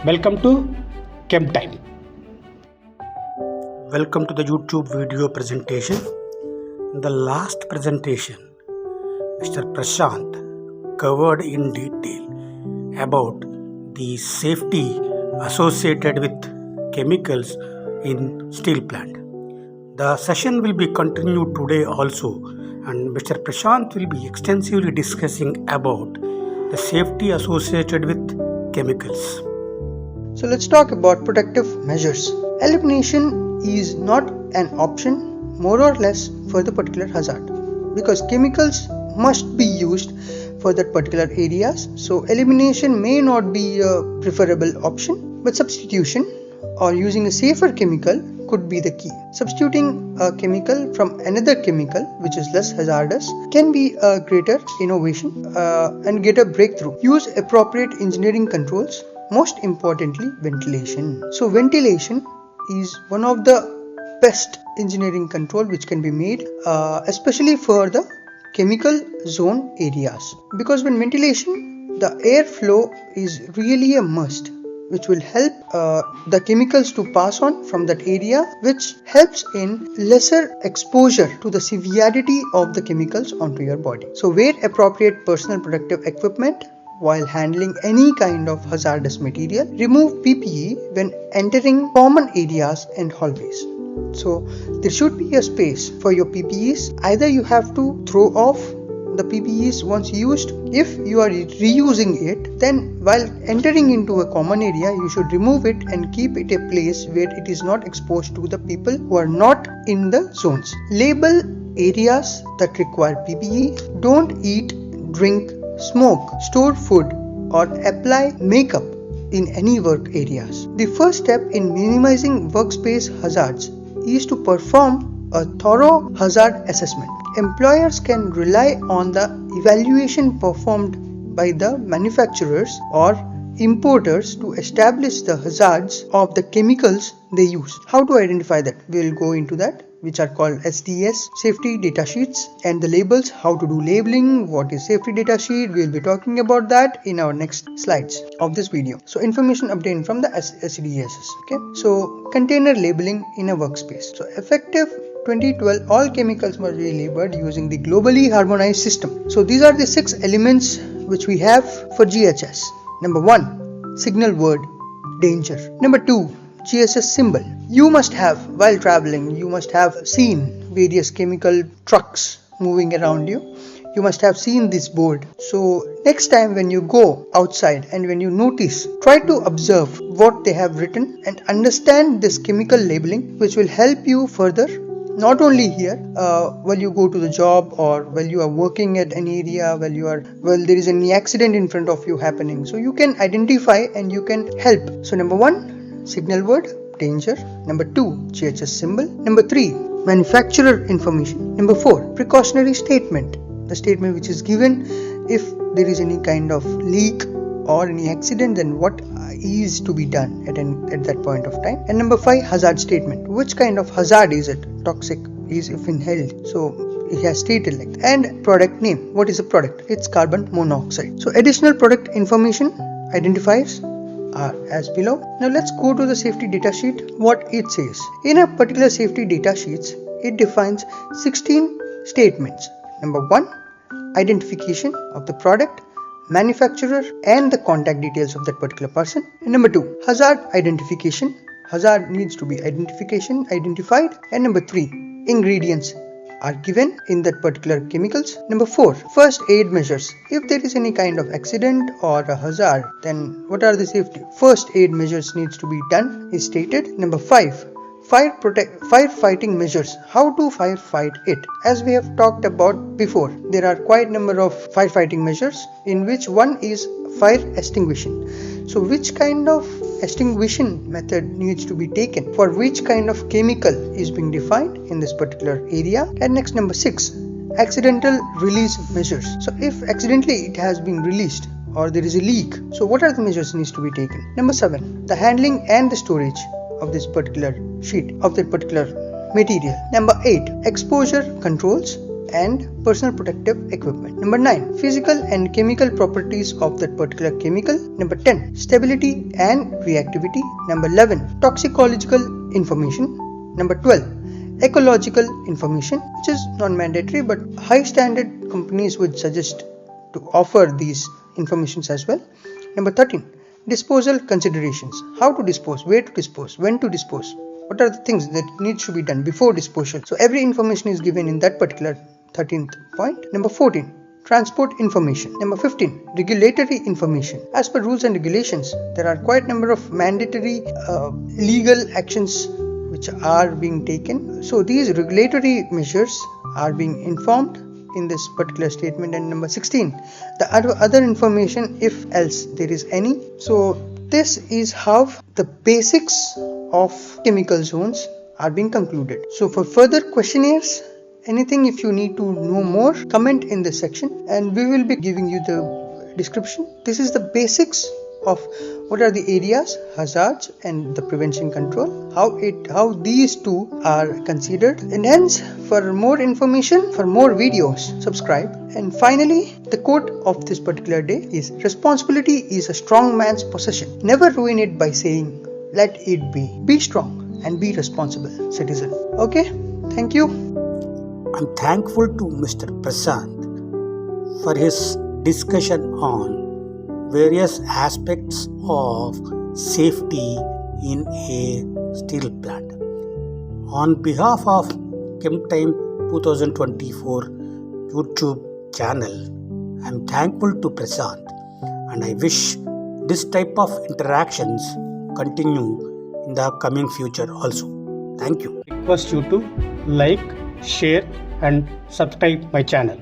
Welcome to Chem Time. Welcome to the YouTube video presentation. In the last presentation, Mr. Prashant covered in detail about the safety associated with chemicals in steel plant. The session will be continued today also, and Mr. Prashant will be extensively discussing about the safety associated with chemicals. So let's talk about protective measures. Elimination is not an option, more or less, for the particular hazard, because chemicals must be used for that particular areas. So elimination may not be a preferable option, but substitution or using a safer chemical could be the key. Substituting a chemical from another chemical which is less hazardous can be a greater innovation and get a breakthrough. Use appropriate engineering controls. Most importantly, ventilation. So ventilation is one of the best engineering control which can be made, especially for the chemical zone areas, because when ventilation, the airflow is really a must, which will help the chemicals to pass on from that area, which helps in lesser exposure to the severity of the chemicals onto your body. So wear appropriate personal protective equipment while handling any kind of hazardous material. Remove PPE when entering common areas and hallways. So there should be a space for your PPEs. Either you have to throw off the PPEs once used. If you are reusing it, then while entering into a common area, you should remove it and keep it a place where it is not exposed to the people who are not in the zones. Label areas that require PPE. Don't eat, drink, smoke, store food, or apply makeup in any work areas. The first step in minimizing workspace hazards is to perform a thorough hazard assessment. Employers can rely on the evaluation performed by the manufacturers or importers to establish the hazards of the chemicals they use. How to identify that? We'll go into that, which are called SDS, safety data sheets, and the labels, how to do labeling, what is safety data sheet. We'll be talking about that in our next slides of this video. So information obtained from the SDSs. Okay. So container labeling in a workspace. So effective 2012, all chemicals must be labeled using the globally harmonized system. So these are the 6 elements which we have for GHS. Number 1, signal word, danger. Number 2, GHS symbol. You must have, while traveling, you must have seen various chemical trucks moving around you. You must have seen this board. So next time when you go outside and when you notice, try to observe what they have written and understand this chemical labeling, which will help you further, not only here, while you go to the job or while you are working at an area, while there is any accident in front of you happening. So you can identify and you can help. So number 1, signal word, danger. Number 2, GHS symbol. Number 3, manufacturer information. Number 4, precautionary statement. The statement which is given if there is any kind of leak or any accident, then what is to be done at that point of time. And number 5, hazard statement. Which kind of hazard is it? Toxic is if inhaled. So it has stated like that. And product name. What is a product? It's carbon monoxide. So additional product information identifiers are as below. Now let's go to the safety data sheet. What it says. In a particular safety data sheets, it defines 16 statements. Number 1, identification of the product, manufacturer, and the contact details of that particular person. And number 2, hazard identification. Hazard needs to be identified. And number 3, ingredients are given in that particular chemicals. Number 4, first aid measures. If there is any kind of accident or a hazard, then what are the safety? First aid measures needs to be done is stated. Number 5, firefighting measures. How to firefight it? As we have talked about before, there are quite number of firefighting measures, in which one is fire extinguishing. So which kind of extinguishing method needs to be taken for which kind of chemical is being defined in this particular area. And next, number 6, accidental release measures. So if accidentally it has been released or there is a leak, so what are the measures needs to be taken? Number 7, the handling and the storage of this particular sheet, of that particular material. Number 8, exposure controls. and personal protective equipment. Number 9, physical and chemical properties of that particular chemical. Number 10, stability and reactivity. Number 11, toxicological information. Number 12, ecological information, which is non-mandatory, but high standard companies would suggest to offer these informations as well. Number 13, disposal considerations. How to dispose, where to dispose, when to dispose, what are the things that needs to be done before disposal. So every information is given in that particular 13th point. Number 14, transport information. Number 15, regulatory information. As per rules and regulations, there are quite a number of mandatory legal actions which are being taken. So these regulatory measures are being informed in this particular statement. And number 16, the other information if else there is any. So this is how the basics of chemical zones are being concluded. So for further questionnaires, anything if you need to know more, comment in this section and we will be giving you the description. This is the basics of what are the areas, hazards and the prevention control, how these two are considered. And hence, for more information, for more videos, subscribe. And finally, the quote of this particular day is, responsibility is a strong man's possession. Never ruin it by saying, let it be. Be strong and be responsible citizen. Okay, thank you. I'm thankful to Mr. Prashant for his discussion on various aspects of safety in a steel plant. On behalf of ChemTime 2024 YouTube channel, I'm thankful to Prashant and I wish this type of interactions continue in the coming future also. Thank you. Request you to like, share and subscribe my channel.